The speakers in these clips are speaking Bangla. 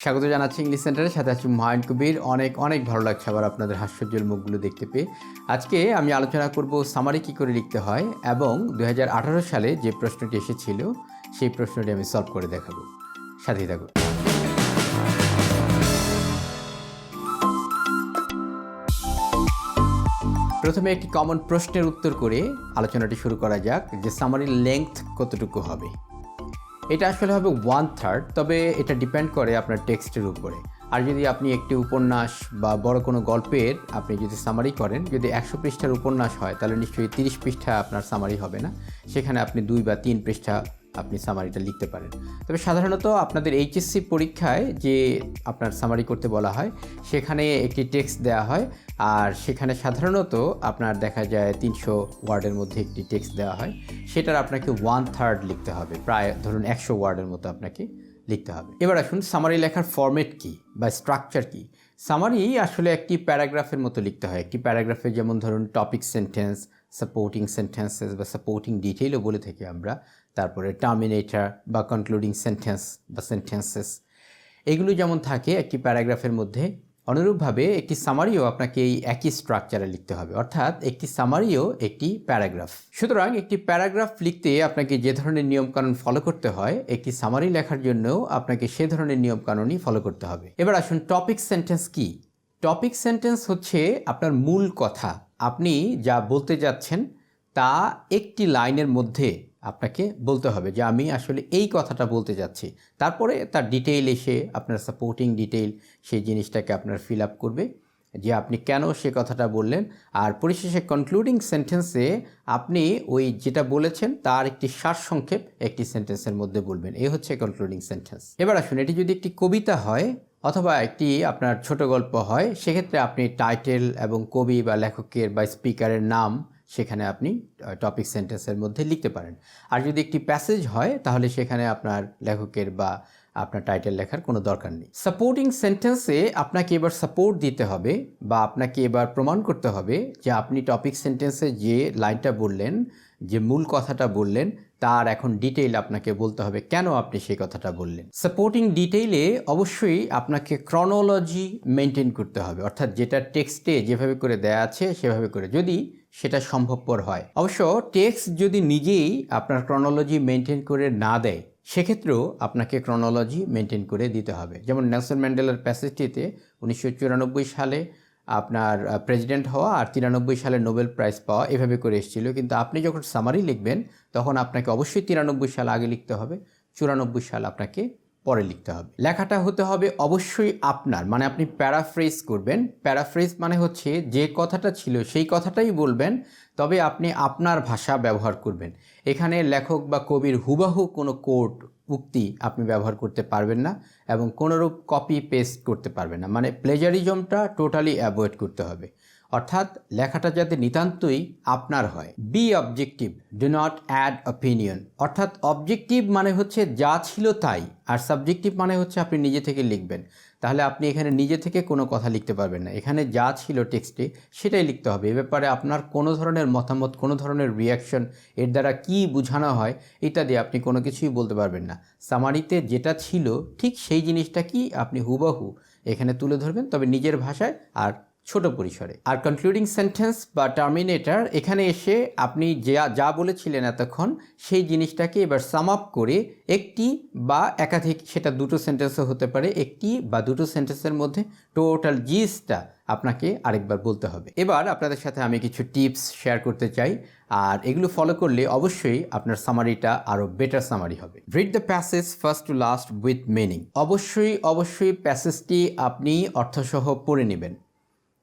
স্বাগত জানাচ্ছি ইংলিশ সেন্টারের সাথে আছি হুমায়ুন কবির। অনেক ভালো লাগছে আবার আপনাদের হাস্যোজ্জ্বল মুখগুলো দেখতে পেয়ে। আজকে আমি আলোচনা করব সামারি কী করে লিখতে হয় এবং 2018 সালে যে প্রশ্নটি এসেছিল সেই প্রশ্নটি আমি সলভ করে দেখাবো। সাথেই থাকুন। প্রথমে একটি কমন প্রশ্নের উত্তর করে আলোচনাটি শুরু করা যাক যে সামারির লেংথ কতটুকু হবে। এটা আসলে হবে 1/3, তবে এটা ডিপেন্ড করে আপনার টেক্সটের উপরে। আর যদি আপনি একটি উপন্যাস বা বড় কোনো গল্পের আপনি যদি সামারি করেন, যদি 100 পৃষ্ঠার উপন্যাস হয় তাহলে নিশ্চয়ই 30 পৃষ্ঠা আপনার সামারি হবে না, সেখানে আপনি 2 বা 3 পৃষ্ঠা আপনি সামারিটা লিখতে পারেন। তবে সাধারণত আপনাদের এইচএসসি পরীক্ষায় যে আপনার সামারি করতে বলা হয় সেখানে একটি টেক্সট দেওয়া হয়, আর সেখানে সাধারণত আপনার দেখা যায় 300 ওয়ার্ডের মধ্যে একটি টেক্সট দেওয়া হয়, সেটার আপনাকে 1/3 লিখতে হবে, প্রায় ধরুন 100 ওয়ার্ডের মতো আপনাকে লিখতে হবে। এবার আসুন সামারি লেখার ফরম্যাট কী বা স্ট্রাকচার কী। সামারি আসলে একটি প্যারাগ্রাফের মতো লিখতে হয়। একটি প্যারাগ্রাফে যেমন ধরুন টপিক সেন্টেন্স, সাপোর্টিং সেন্টেন্সেস বা সাপোর্টিং ডিটেইলও বলে থাকি আমরা, তারপরে টার্মিনেটর বা কনক্লুডিং সেন্টেন্স বা সেন্টেন্সেস, এগুলো যেমন থাকে একটি প্যারাগ্রাফের মধ্যে, অনুরূপভাবে একটি সামারিও আপনাকে এই একই স্ট্রাকচারে লিখতে হবে, অর্থাৎ একটি সামারিও একটি প্যারাগ্রাফ। সুতরাং একটি প্যারাগ্রাফ লিখতে আপনাকে যে ধরনের নিয়মকানুন ফলো করতে হয়, একটি সামারি লেখার জন্যও আপনাকে সে ধরনের নিয়মকানুনই ফলো করতে হবে। এবার আসুন টপিক সেন্টেন্স কি। টপিক সেন্টেন্স হচ্ছে আপনার মূল কথা, আপনি যা বলতে যাচ্ছেন তা একটি লাইনের মধ্যে আপনাকে বলতে হবে যে আমি আসলে এই কথাটা বলতে যাচ্ছি। তারপরে তার ডিটেইল এসে আপনার সাপোর্টিং ডিটেইল সেই জিনিসটাকে আপনার ফিল আপ করবে যে আপনি কেন সে কথাটা বললেন। আর পরিশেষে কনক্লুডিং সেন্টেন্সে আপনি ওই যেটা বলেছেন তার একটি সারসংক্ষেপ একটি সেন্টেন্সের মধ্যে বলবেন। এই হচ্ছে কনক্লুডিং সেন্টেন্স। এবার আসুন, এটি যদি একটি কবিতা হয় অথবা একটি আপনার ছোট গল্প হয়, সেক্ষেত্রে আপনি টাইটেল এবং কবি বা লেখকের বা স্পিকারের নাম সেখানে আপনি টপিক সেন্টেন্সের মধ্যে লিখতে পারেন। আর যদি একটি প্যাসেজ হয় তাহলে সেখানে আপনার লেখকের বা আপনার টাইটেল লেখার কোনো দরকার নেই। সাপোর্টিং সেন্টেন্সে আপনাকে এবার সাপোর্ট দিতে হবে বা আপনাকে এবার প্রমাণ করতে হবে যে আপনি টপিক সেন্টেন্সে যে লাইনটা বললেন, যে মূল কথাটা বললেন, তার এখন ডিটেইল আপনাকে বলতে হবে কেন আপনি সেই কথাটা বললেন। সাপোর্টিং ডিটেইলে অবশ্যই আপনাকে ক্রনোলজি মেনটেন করতে হবে, অর্থাৎ যেটা টেক্সটে যেভাবে করে দেয়া আছে সেভাবে করে, যদি সেটা সম্ভবপর হয়। অবশ্য টেক্সট যদি নিজেই আপনার ক্রনোলজি মেনটেন করে না দেয়, সেক্ষেত্রেও আপনাকে ক্রনোলজি মেনটেন করে দিতে হবে। যেমন নেলসন ম্যান্ডেলার প্যাসেজটিতে 1994 সালে আপনার প্রেসিডেন্ট হওয়া আর 93 সালে নোবেল প্রাইজ পাওয়া এভাবে করে এসেছিল, কিন্তু আপনি যখন সামারি লিখবেন তখন আপনাকে অবশ্যই 93 সাল আগে লিখতে হবে, 94 সাল আপনাকে পরে লিখতে হবে। লেখাটা হতে হবে অবশ্যই আপনার, মানে আপনি প্যারাফ্রেজ করবেন। প্যারাফ্রেজ মানে হচ্ছে যে কথাটা ছিল সেই কথাটাই বলবেন, তবে আপনি আপনার ভাষা ব্যবহার করবেন। এখানে লেখক বা কবির হুবাহু কোনো কোট উক্তি আপনি ব্যবহার করতে পারবেন না এবং কোনোরূপ কপি পেস্ট করতে পারবেন না, মানে প্লেজারিজমটা টোটালি অ্যাভয়েড করতে হবে। অর্থাৎ লেখাটা যাতে নিতান্তই আপনার হয়। Be objective, do not add opinion. অর্থাৎ অবজেক্টিভ মানে হচ্ছে যা ছিল তাই, আর সাবজেক্টিভ মানে হচ্ছে আপনি নিজে থেকে লিখবেন। তাহলে আপনি এখানে নিজে থেকে কোনো কথা লিখতে পারবেন না, এখানে যা ছিল টেক্সটে সেটাই লিখতে হবে। এ ব্যাপারে আপনার কোনো ধরনের মতামত, কোনো ধরনের রিয়াকশন, এর দ্বারা কী বোঝানো হয় ইত্যাদি আপনি কোনো কিছুই বলতে পারবেন না। সামারিতে যেটা ছিল ঠিক সেই জিনিসটা কি আপনি হুবহু এখানে তুলে ধরবেন, তবে নিজের ভাষায় আর ছোট পরিসরে। আর কনক্লুডিং সেন্টেন্স বা টার্মিনেটর, এখানে এসে আপনি যা বলেছিলেন এতক্ষণ সেই জিনিসটাকে এবার সাম আপ করে একটি বা একাধিক, সেটা দুটো সেন্টেন্সও হতে পারে, একটি বা দুটো সেন্টেন্সের মধ্যে টোটাল জিসটা আপনাকে আরেকবার বলতে হবে। এবার আপনাদের সাথে আমি কিছু টিপস শেয়ার করতে চাই, আর এগুলো ফলো করলে অবশ্যই আপনার সামারিটা আরও বেটার সামারি হবে। Read the passage first to last with meaning. অবশ্যই প্যাসেজটি আপনি অর্থসহ পড়ে নেবেন।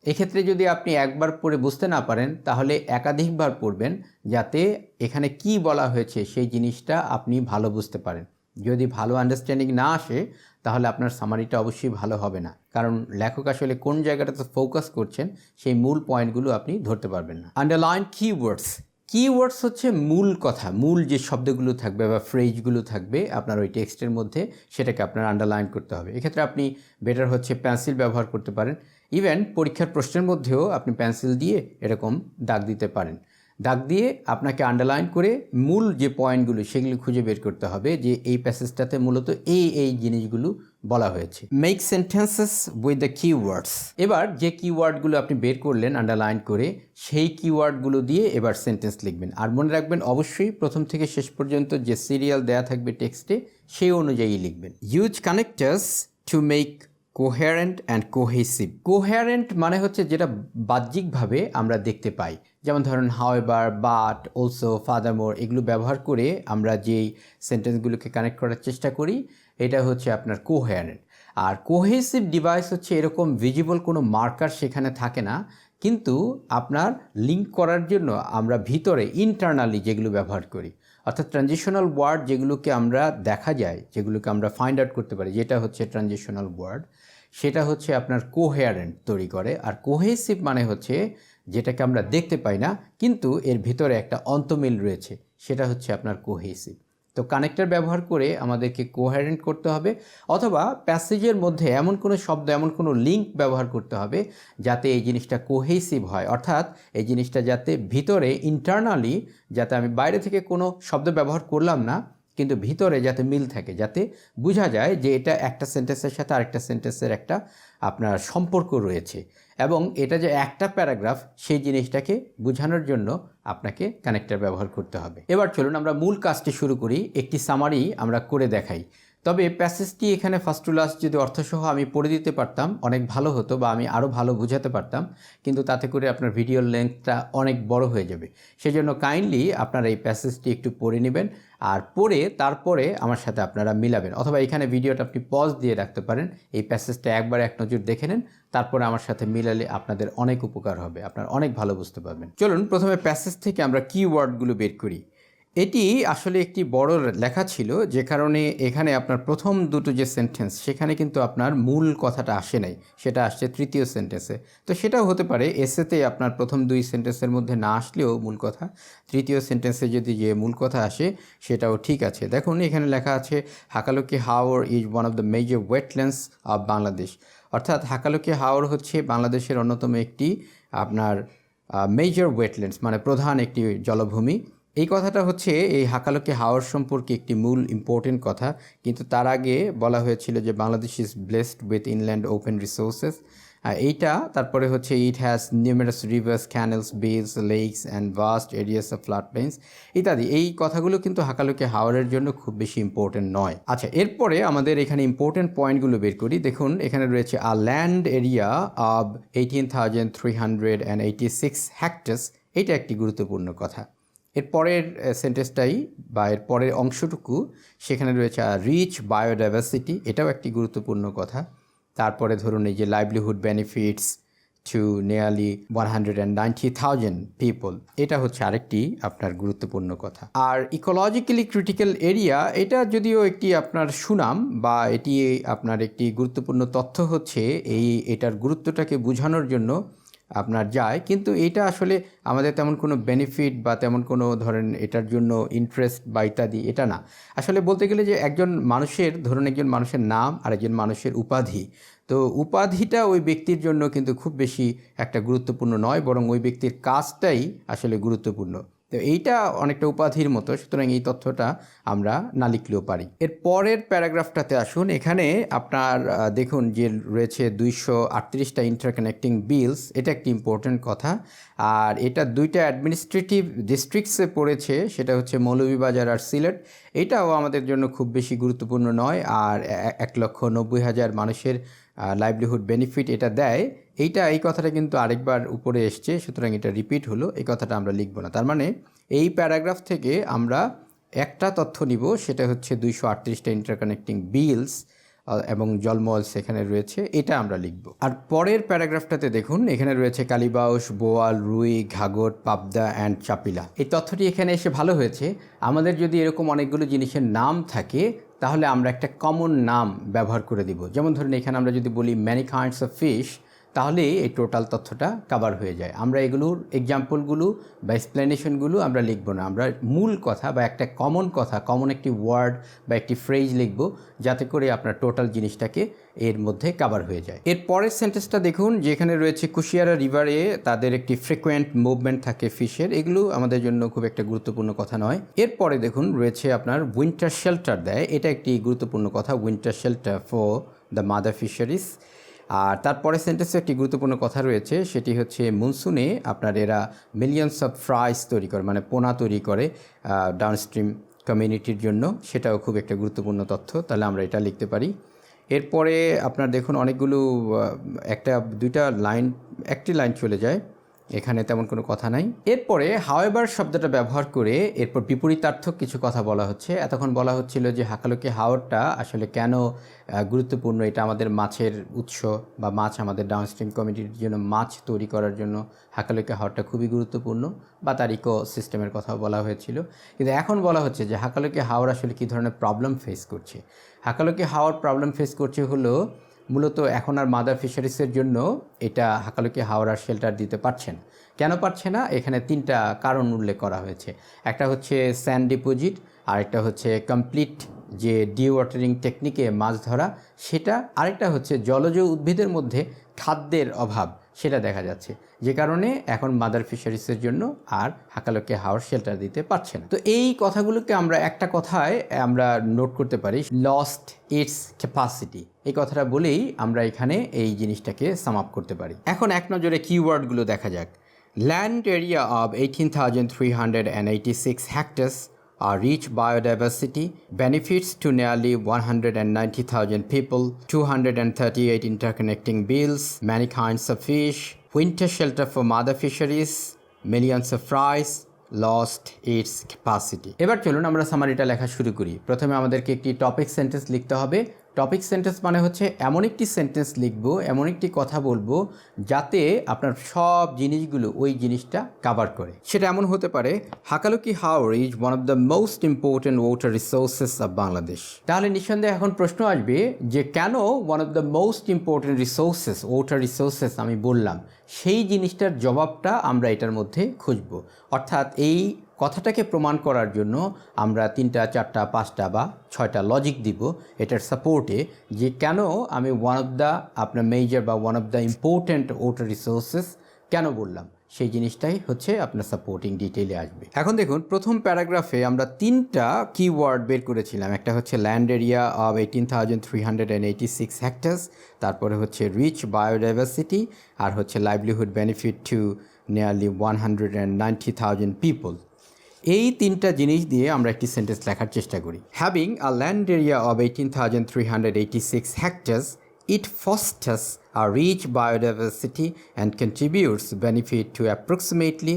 এক্ষেত্রে যদি আপনি একবার পড়ে বুঝতে না পারেন তাহলে একাধিকবার পড়বেন, যাতে এখানে কি বলা হয়েছে সেই জিনিসটা আপনি ভালো বুঝতে পারেন। যদি ভালো আন্ডারস্ট্যান্ডিং না আসে তাহলে আপনার সামারিটা অবশ্যই ভালো হবে না, কারণ লেখক আসলে কোন জায়গাটাতে ফোকাস করছেন সেই মূল পয়েন্টগুলো আপনি ধরতে পারবেন না। Underline keywords. কিওয়ার্ডস হচ্ছে মূল কথা, মূল যে শব্দগুলো থাকবে বা ফ্রেজগুলো থাকবে আপনার ওই টেক্সটের মধ্যে, সেটাকে আপনার আন্ডারলাইন করতে হবে। এক্ষেত্রে আপনি বেটার হচ্ছে পেন্সিল ব্যবহার করতে পারেন। ইভেন পরীক্ষার প্রশ্নের মধ্যেও আপনি পেন্সিল দিয়ে এরকম দাগ দিতে পারেন। দাগ দিয়ে আপনাকে আন্ডারলাইন করে মূল যে পয়েন্টগুলো সেগুলো খুঁজে বের করতে হবে যে এই প্যাসেজটাতে মূলত এই জিনিসগুলো বলা হয়েছে। Make sentences with the keywords. এবার যে কিওয়ার্ডগুলো আপনি বের করলেন আন্ডারলাইন করে, সেই কিওয়ার্ডগুলো দিয়ে এবার সেন্টেন্স লিখবেন। আর মনে রাখবেন অবশ্যই প্রথম থেকে শেষ পর্যন্ত যে সিরিয়াল দেয়া থাকবে টেক্সটে সেই অনুযায়ী লিখবেন। Use connectors to make coherent and cohesive. Coherent মানে হচ্ছে যেটা বাহ্যিকভাবে আমরা দেখতে পাই, যেমন ধরুন হাউএভার, বাট, অলসো, ফাদারমোর, এগুলো ব্যবহার করে আমরা যেই সেন্টেন্সগুলোকে কানেক্ট করার চেষ্টা করি এটা হচ্ছে আপনার কোহেরেন্ট। আর কোহেসিভ ডিভাইস হচ্ছে এরকম ভিজিবল কোনো মার্কার সেখানে থাকে না, কিন্তু আপনার লিঙ্ক করার জন্য আমরা ভিতরে ইন্টারনালি যেগুলো ব্যবহার করি, অর্থাৎ ট্রানজিশনাল ওয়ার্ড যেগুলোকে আমরা দেখা যায়, যেগুলোকে আমরা ফাইন্ড আউট করতে পারি, যেটা হচ্ছে ট্রানজিশনাল ওয়ার্ড, সেটা হচ্ছে আপনার কোহেরেন্ট তৈরি করে। আর কোহেসিভ মানে হচ্ছে যেটাকে আমরা দেখতে পাই না কিন্তু এর ভিতরে একটা অন্তমিল রয়েছে, সেটা হচ্ছে আপনার কোহেসিভ। তো কানেক্টর ব্যবহার করে আমাদেরকে কোহেরেন্ট করতে হবে, অথবা প্যাসেজের মধ্যে এমন কোনো শব্দ, এমন কোনো লিঙ্ক ব্যবহার করতে হবে যাতে এই জিনিসটা কোহেসিভ হয়, অর্থাৎ এই জিনিসটা যাতে ভিতরে ইন্টারনালি, যাতে আমি বাইরে থেকে কোনো শব্দ ব্যবহার করলাম না কিন্তু ভিতরে যাতে মিল থাকে, যাতে বোঝা যায় যে এটা একটা সেন্টেন্সের সাথে আরেকটা সেন্টেন্সের একটা আপনার সম্পর্ক রয়েছে, এবং এটা যে একটা প্যারাগ্রাফ সেই জিনিসটাকে বোঝানোর জন্য আপনাকে কানেক্টর ব্যবহার করতে হবে। এবার চলুন আমরা মূল কাজটি শুরু করি, একটি সামারি আমরা করে দেখাই। তবে প্যাসেজটি এখানে ফার্স্ট টু লাস্ট যদি অর্থসহ আমি পড়ে দিতে পারতাম অনেক ভালো হতো, বা আমি আরও ভালো বোঝাতে পারতাম, কিন্তু তাতে করে আপনার ভিডিওর লেন্থটা অনেক বড় হয়ে যাবে। সেজন্য কাইন্ডলি আপনারা এই প্যাসেজটি একটু পড়ে নেবেন, আর পড়ে তারপরে আমার সাথে আপনারা মিলাবেন, অথবা এখানে ভিডিওটা আপনি পজ দিয়ে রাখতে পারেন, এই প্যাসেজটা একবার এক নজর দেখে নেন, তারপরে আমার সাথে মিলালে আপনাদের অনেক উপকার হবে, আপনারা অনেক ভালো বুঝতে পারবেন। চলুন প্রথমে প্যাসেজ থেকে আমরা কিওয়ার্ডগুলো বের করি। এটি আসলে একটি বড় লেখা ছিল, যে কারণে এখানে আপনার প্রথম দুটো যে সেন্টেন্স সেখানে কিন্তু আপনার মূল কথাটা আসে নাই, সেটা আসছে তৃতীয় সেন্টেন্সে। তো সেটাও হতে পারে এসেতে আপনার প্রথম দুই সেন্টেন্সের মধ্যে না আসলেও মূল কথা তৃতীয় সেন্টেন্সে যদি যে মূল কথা আসে সেটাও ঠিক আছে। দেখুন এখানে লেখা আছে হাকালুকি হাওর is one of the major wetlands of Bangladesh, অর্থাৎ হাকালুকি হাওর হচ্ছে বাংলাদেশের অন্যতম একটি আপনার মেজর ওয়েটল্যান্ডস, মানে প্রধান একটি জলভূমি। এই কথাটা হচ্ছে এই হাকালুকি হাওর সম্পর্কে একটি মূল ইম্পর্টেন্ট কথা, কিন্তু তার আগে বলা হয়েছিল যে Bangladesh is blessed with inland open resources. এইটা তারপরে হচ্ছে it has numerous rivers, canals, beels, lakes and vast areas of flood plains ইত্যাদি। এই কথাগুলো কিন্তু হাকালুকি হাওরের জন্য খুব বেশি ইম্পর্টেন্ট নয়। আচ্ছা, এরপরে আমাদের এখানে ইম্পর্টেন্ট পয়েন্টগুলো বের করি। দেখুন এখানে রয়েছে আ ল্যান্ড এরিয়া অব 18,386 হেক্টার্স, এটা একটি গুরুত্বপূর্ণ কথা। এর পরের সেন্টেন্সটাই বা এর পরের অংশটুকু সেখানে রয়েছে রিচ বায়োডাইভার্সিটি, এটাও একটি গুরুত্বপূর্ণ কথা। তারপরে ধরুন এই যে livelihood benefits to nearly 190,000 people, এটা হচ্ছে আরেকটি আপনার গুরুত্বপূর্ণ কথা। আর ইকোলজিক্যালি ক্রিটিক্যাল এরিয়া, এটা যদিও একটি আপনার সুনাম বা এটি আপনার একটি গুরুত্বপূর্ণ তথ্য হচ্ছে এটার গুরুত্বটাকে বোঝানোর জন্য আপনার যায়, কিন্তু এটা আসলে আমাদের তেমন কোনো বেনিফিট বা তেমন কোনো ধরেন এটার জন্য ইন্টারেস্ট বা ইত্যাদি এটা না। আসলে বলতে গেলে যে একজন মানুষের ধরুন একজন মানুষের নাম আর একজন মানুষের উপাধি, তো উপাধিটা ওই ব্যক্তির জন্য কিন্তু খুব বেশি একটা গুরুত্বপূর্ণ নয়, বরং ওই ব্যক্তির কাজটাই আসলে গুরুত্বপূর্ণ। তো এইটা অনেকটা উপাধির মতো, সুতরাং এই তথ্যটা আমরা না লিখলেও পারি। এর পরের প্যারাগ্রাফটাতে আসুন। এখানে আপনার দেখুন যে রয়েছে 238টা ইন্টারকানেক্টিং বিলস, এটা একটি ইম্পর্টেন্ট কথা। আর এটা দুইটা অ্যাডমিনিস্ট্রেটিভ ডিস্ট্রিক্টসে পড়েছে, সেটা হচ্ছে মৌলভীবাজার আর সিলেট। এটাও আমাদের জন্য খুব বেশি গুরুত্বপূর্ণ নয়। আর 1,90,000 মানুষের লাইভলিহুড বেনিফিট এটা দেয়, এই কথাটা কিন্তু আরেকবার উপরে এসছে, সুতরাং এটা রিপিট হলো, এই কথাটা আমরা লিখব না। তার মানে এই প্যারাগ্রাফ থেকে আমরা একটা তথ্য নিব, সেটা হচ্ছে 238টা ইন্টারকানেক্টিং বিলস এবং জলমল সেখানে রয়েছে, এটা আমরা লিখব। আর পরের প্যারাগ্রাফটাতে দেখুন এখানে রয়েছে কালিবাউস, বোয়াল, রুই, ঘাগর, পাবদা অ্যান্ড চাপিলা। এই তথ্যটি এখানে এসে ভালো হয়েছে। আমাদের যদি এরকম অনেকগুলো জিনিসের নাম থাকে তাহলে আমরা একটা কমন নাম ব্যবহার করে দিব। যেমন ধরুন এখানে আমরা যদি বলি ম্যানি কাইন্ডস অফ ফিশ, তাহলে এই টোটাল তথ্যটা কভার হয়ে যায়। আমরা এগুলোর এক্সাম্পলগুলো বা এক্সপ্লেনেশনগুলো আমরা লিখব না, আমরা মূল কথা বা একটা কমন কথা, কমন একটি ওয়ার্ড বা একটি ফ্রেজ লিখব, যাতে করে আপনার টোটাল জিনিসটাকে এর মধ্যে কভার হয়ে যায়। এর পরের সেন্টেন্সটা দেখুন, যেখানে রয়েছে কুশিয়ারা রিভারে তাদের একটি ফ্রিকোয়েন্ট মুভমেন্ট থাকে ফিশের, এগুলো আমাদের জন্য খুব একটা গুরুত্বপূর্ণ কথা নয়। এরপরে দেখুন রয়েছে আপনার উইন্টার শেল্টার দেয়, এটা একটি গুরুত্বপূর্ণ কথা, winter shelter for the mother fisheries. আর তারপরে সেন্টেন্সে একটি গুরুত্বপূর্ণ কথা রয়েছে, সেটি হচ্ছে মনসুনে আপনার এরা মিলিয়নস অফ ফ্রাইস তৈরি করে, মানে পোনা তৈরি করে ডাউনস্ট্রিম কমিউনিটির জন্য। সেটাও খুব একটা গুরুত্বপূর্ণ তথ্য, তাহলে আমরা এটা লিখতে পারি। এরপরে আপনার দেখুন অনেকগুলো একটা দুইটা লাইন, একটি লাইন চলে যায়, এখানে তেমন কোনো কথা নাই। এরপরে হাওয়েভার শব্দটা ব্যবহার করে এরপর বিপরীতার্থক কিছু কথা বলা হচ্ছে। এতক্ষণ বলা হচ্ছিল যে হাকালুকি হাওরটা আসলে কেন গুরুত্বপূর্ণ, এটা আমাদের মাছের উৎস বা মাছ আমাদের ডাউনস্ট্রিম কমিউনিটির জন্য মাছ তৈরি করার জন্য হাকালুকি হাওরটা খুবই গুরুত্বপূর্ণ, বা তার ইকো সিস্টেমের কথা বলা হয়েছিল। কিন্তু এখন বলা হচ্ছে যে হাকালুকি হাওর আসলে কী ধরনের প্রবলেম ফেস করছে। হাকালুকি হাওর প্রবলেম ফেস করছে হলো মূলত এখন আর মাদার ফিশারিসের জন্য এটা হাকালুকি হাওর আর শেল্টার দিতে পারছে না। কেন পারছে না? এখানে তিনটা কারণ উল্লেখ করা হয়েছে। একটা হচ্ছে স্যান্ড ডিপোজিট, আরেকটা হচ্ছে কমপ্লিট যে ডিওয়াটারিং টেকনিকে মাছ ধরা সেটা, আরেকটা হচ্ছে জলজ উদ্ভিদের মধ্যে খাদ্যের অভাব, সেটা দেখা যাচ্ছে, যে কারণে এখন মাদার ফিশারিসের জন্য আর হাকালুকি হাওর শেল্টার দিতে পারছে না। তো এই কথাগুলোকে আমরা একটা কথায় আমরা নোট করতে পারি, লস্ট ইটস ক্যাপাসিটি। এই কথাটা বলেই আমরা এখানে এই জিনিসটাকে সাম আপ করতে পারি। এখন এক নজরে কিওয়ার্ডগুলো দেখা যাক। Land area of 18,386 hectares, our rich biodiversity, benefits to nearly 190,000 people, 238 interconnecting bills, many kinds of fish, winter shelter for mother fisheries, millions of fries, lost its capacity. এবার চলুন আমরা সামারিটা লেখা শুরু করি। প্রথমে আমাদেরকে একটি টপিক সেন্টেন্স লিখতে হবে। টপিক সেন্টেন্স মানে হচ্ছে এমন একটি সেন্টেন্স লিখবো, এমন একটি কথা বলবো যাতে আপনার সব জিনিসগুলো ওই জিনিসটা কাভার করে। সেটা এমন হতে পারে, হাকালুকি হাওর is one of the most important water resources of Bangladesh. তাহলে নিঃসন্দেহে এখন প্রশ্ন আসবে যে কেন one of the most important resources, water resources আমি বললাম, সেই জিনিসটার জবাবটা আমরা এটার মধ্যে খুঁজব। অর্থাৎ এই কথাটাকে প্রমাণ করার জন্য আমরা 3টা 4টা 5টা বা 6টা লজিক দিব এটার সাপোর্টে, যে কেন আমি ওয়ান অফ দ্য আপনার মেজর বা one of the important water resources কেন বললাম, সেই জিনিসটাই হচ্ছে আপনার সাপোর্টিং ডিটেইলে আসবে। এখন দেখুন প্রথম প্যারাগ্রাফে আমরা 3টা কিওয়ার্ড বের করেছিলাম। একটা হচ্ছে ল্যান্ড এরিয়া অফ 18,386 হেক্টার্স, তারপরে হচ্ছে রিচ বায়োডাইভার্সিটি, আর হচ্ছে livelihood benefit two nearly 190,000 people. এই 3টা জিনিস দিয়ে আমরা একটি সেন্টেন্স লেখার চেষ্টা করি। Having a land area of 18,386 হেক্টার্স, it fosters a rich biodiversity and contributes benefit to approximately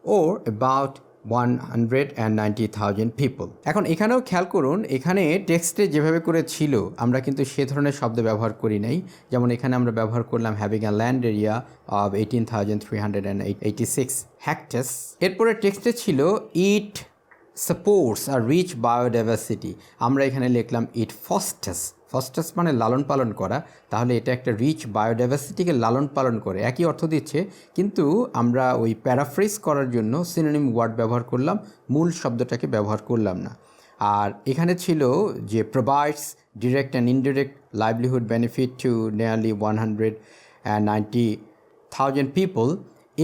or about 190,000 people. এখন এখানেও খেয়াল করুন, এখানে টেক্সটে যেভাবে করে ছিল আমরা কিন্তু সে ধরনের শব্দ ব্যবহার করি নাই। যেমন এখানে আমরা ব্যবহার করলাম having a land area of 18,386 হেক্টার্স। এরপরে টেক্সটে ছিল ইট সাপোর্টস আর রিচ বায়োডাইভার্সিটি, আমরা এখানে লিখলাম ইট ফস্টার্স। ফস্টার্স মানে লালন পালন করা, তাহলে এটা একটা রিচ বায়োডাইভার্সিটিকে লালন পালন করে, একই অর্থ দিচ্ছে, কিন্তু আমরা ওই প্যারাফ্রেজ করার জন্য সিনোনিম ওয়ার্ড ব্যবহার করলাম, মূল শব্দটাকে ব্যবহার করলাম না। আর এখানে ছিল যে provides direct and indirect livelihood benefit two nearly 190,000 people.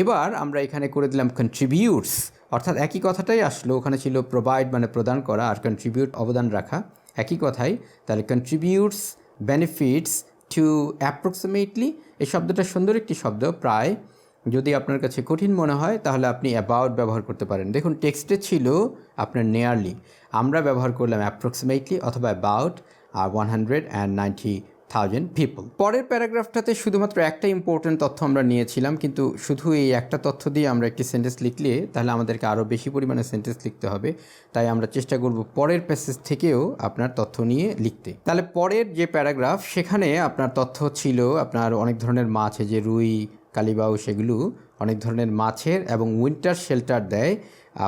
এবার আমরা এখানে করে দিলাম কন্ট্রিবিউটস, অর্থাৎ একই কথাটাই আসলো, ওখানে ছিল প্রোভাইড মানে প্রদান করা, আর কন্ট্রিবিউট অবদান রাখা, একই কথাই। তাহলে কন্ট্রিবিউটস বেনিফিটস টু অ্যাপ্রক্সিমেটলি, এই শব্দটা সুন্দর একটি শব্দ, প্রায় যদি আপনার কাছে কঠিন মনে হয় তাহলে আপনি অ্যাবাউট ব্যবহার করতে পারেন। দেখুন টেক্সটে ছিল আপনার নিয়ারলি, আমরা ব্যবহার করলাম অ্যাপ্রক্সিমেটলি অথবা অ্যাবাউট আর 190,000 পিপল। পরের প্যারাগ্রাফটাতে শুধুমাত্র একটা ইম্পর্টেন্ট তথ্য আমরা নিয়েছিলাম, কিন্তু শুধু এই একটা তথ্য দিয়ে আমরা একটি সেন্টেন্স লিখলে তাহলে আমাদেরকে আরও বেশি পরিমাণে সেন্টেন্স লিখতে হবে। তাই আমরা চেষ্টা করব পরের প্যাসেজ থেকেও আপনার তথ্য নিয়ে লিখতে। তাহলে পরের যে প্যারাগ্রাফ সেখানে আপনার তথ্য ছিল আপনার অনেক ধরনের মাছ, যে রুই, কালিবাউ, সেগুলো অনেক ধরনের মাছের এবং উইন্টার শেল্টার দেয়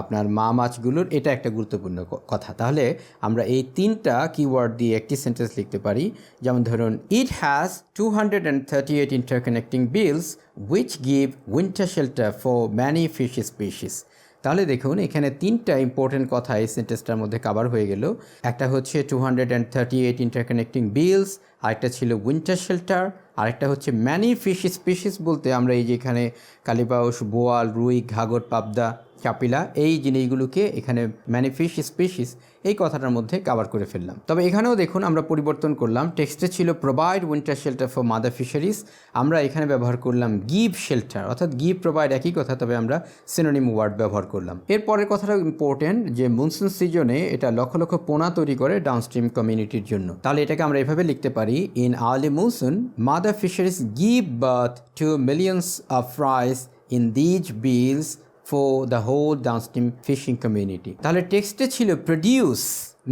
আপনার মা মাছগুলোর, এটা একটা গুরুত্বপূর্ণ কথা। তাহলে আমরা এই 3টা কিওয়ার্ড দিয়ে একটি সেন্টেন্স লিখতে পারি। যেমন ধরুন, it has 238 interconnecting beels which give winter shelter for many fish species. তাহলে দেখুন এখানে 3টা ইম্পর্টেন্ট কথা এই সেন্টেন্সটার মধ্যে কাভার হয়ে গেল। একটা হচ্ছে 238 ইন্টারকানেক্টিং বিলস, আরেকটা ছিল উইন্টার শেল্টার, আরেকটা হচ্ছে ম্যানি ফিশ স্পিসিস বলতে আমরা এই যে এখানে কালিবাউস, বোয়াল, রুই, ঘাগর, পাবদা চাপিলা এই জিনিসগুলোকে এখানে ম্যানি ফিশ স্পিসিস এই কথাটার মধ্যে কভার করে ফেললাম। তবে এখানেও দেখুন আমরা পরিবর্তন করলাম, টেক্সটে ছিল provide winter shelter for mother fisheries, আমরা এখানে ব্যবহার করলাম গিভ শেল্টার, অর্থাৎ গিভ প্রোভাইড একই কথা, তবে আমরা সিনোনিম ওয়ার্ড ব্যবহার করলাম। এরপরের কথাটা ইম্পর্টেন্ট যে মনসুন সিজনে এটা লক্ষ লক্ষ পোনা তৈরি করে ডাউনস্ট্রিম কমিউনিটির জন্য। তাহলে এটাকে আমরা এভাবে লিখতে পারি, in early monsoon mother fisheries give birth to millions of fries in these beels for the whole downstream fishing community। তাহলে টেক্সটে ছিল প্রডিউস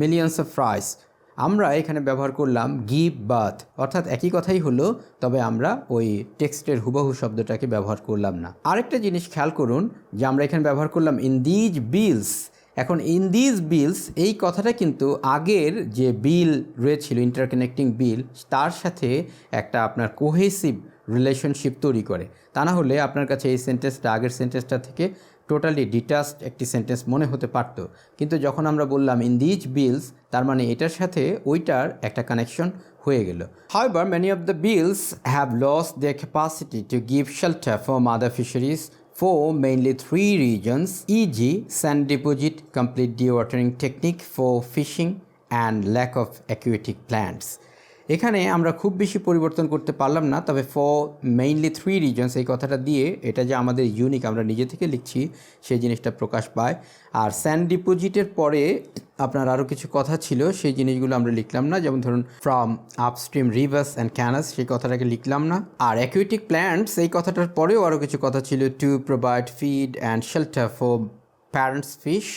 মিলিয়ন্স অফ ফ্রাইস, আমরা এখানে ব্যবহার করলাম গিভ বার্থ, অর্থাৎ একই কথাই হলো, তবে আমরা ওই টেক্সটের হুবহু শব্দটাকে ব্যবহার করলাম না। আরেকটা জিনিস খেয়াল করুন যে আমরা এখানে ব্যবহার করলাম ইন দিজ বিলস। এখন ইন দিজ বিলস এই কথাটা কিন্তু আগের যে বিল রয়েছিল ইন্টারকানেক্টিং বিল তার সাথে একটা আপনার কোহেসিভ রিলেশনশিপ তৈরি করে, তা না হলে আপনার কাছে এই সেন্টেন্সটা আগের সেন্টেন্সটা থেকে টোটালি ডিটাচড একটি সেন্টেন্স মনে হতে পারত। কিন্তু যখন আমরা বললাম ইন দিজ বিলস, তার মানে এটার সাথে ওইটার একটা কানেকশন হয়ে গেল। However, many of the bills have lost their capacity to give shelter for mother fisheries for mainly 3 regions, e.g. sand deposit, complete dewatering technique for fishing and lack of aquatic plants। এখানে আমরা খুব বেশি পরিবর্তন করতে পারলাম না, তবে ফর মেইনলি 3 রিজনস এই কথাটা দিয়ে এটা যে আমাদের ইউনিক আমরা নিজে থেকে লিখছি সেই জিনিসটা প্রকাশ পায়। আর স্যান্ড ডিপোজিটের পরে আপনার আরও কিছু কথা ছিল, সেই জিনিসগুলো আমরা লিখলাম না, যেমন ধরুন from upstream rivers and canals সেই কথাটাকে লিখলাম না। আর অ্যাকুয়েটিক প্ল্যান্টস এই কথাটার পরেও আরও কিছু কথা ছিল, to provide feed and shelter for parents fish,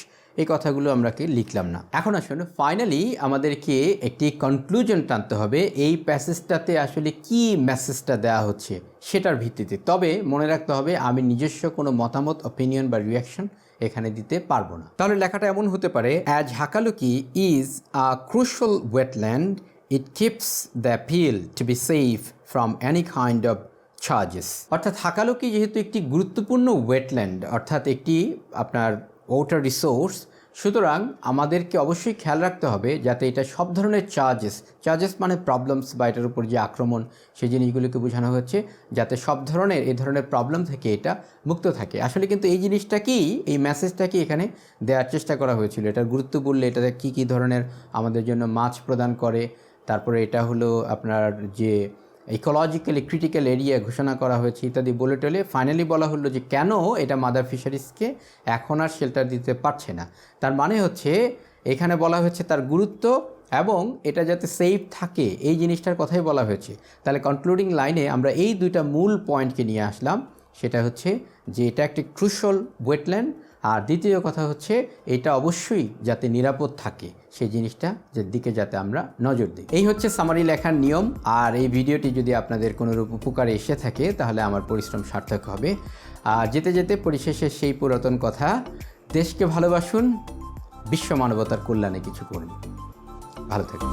এই কথাগুলো আমরা লিখলাম না। এখন আসুন ফাইনালি আমাদেরকে একটি কনক্লুশন টানতে হবে এই প্যাসেজটাতে আসলে কি মেসেজটা দেওয়া হচ্ছে সেটার ভিত্তিতে। তবে মনে রাখতে হবে আমি নিজস্ব কোনো মতামত, অপিনিয়ন বা রিয়াকশন এখানে দিতে পারবো না। তাহলে লেখাটা এমন হতে পারে, as Hakaluki is a crucial wetland, it keeps the appeal two be safe from any kind of charges. অর্থাৎ হাকালুকি যেহেতু একটি গুরুত্বপূর্ণ ওয়েটল্যান্ড, অর্থাৎ একটি আপনার ওয়াটার রিসোর্স, সুতরাং আমাদেরকে অবশ্যই খেয়াল রাখতে হবে যাতে এটা সব ধরনের চার্জেস মানে প্রবলেমস বা এটার উপর যে আক্রমণ সেই জিনিসগুলোকে বোঝানো হচ্ছে, যাতে সব ধরনের এই ধরনের প্রবলেম থেকে এটা মুক্ত থাকে। আসলে কিন্তু এই জিনিসটাকেই, এই মেসেজটাকেই এখানে দেওয়ার চেষ্টা করা হয়েছিল। এটার গুরুত্ব বললে এটাতে কী ধরনের আমাদের জন্য মাছ প্রদান করে, তারপরে এটা হলো আপনার যে ইকোলজিক্যালি ক্রিটিক্যাল এরিয়া ঘোষণা করা হয়েছে ইত্যাদি বলে টলে ফাইনালি বলা হলো যে কেন এটা মাদার ফিশারিজকে এখন আর শেল্টার দিতে পারছে না। তার মানে হচ্ছে এখানে বলা হয়েছে তার গুরুত্ব এবং এটা যাতে সেফ থাকে এই জিনিসটার কথাই বলা হয়েছে। তাহলে কনক্লুডিং লাইনে আমরা এই দুইটা মূল পয়েন্টকে নিয়ে আসলাম, সেটা হচ্ছে যে এটা একটি ক্রুশাল ওয়েটল্যান্ড, আর দ্বিতীয় কথা হচ্ছে এটা অবশ্যই যাতে নিরাপদ থাকে সেই জিনিসটা যে দিকে যাতে আমরা নজর দিই। এই হচ্ছে সামারি লেখার নিয়ম। আর এই ভিডিওটি যদি আপনাদের কোনোরূপ উপকারে এসে থাকে তাহলে আমার পরিশ্রম সার্থক হবে। আর যেতে যেতে পরিশেষে সেই পুরাতন কথা, দেশকে ভালোবাসুন, বিশ্ব মানবতার কল্যাণে কিছু করুন। ভালো থাকুন।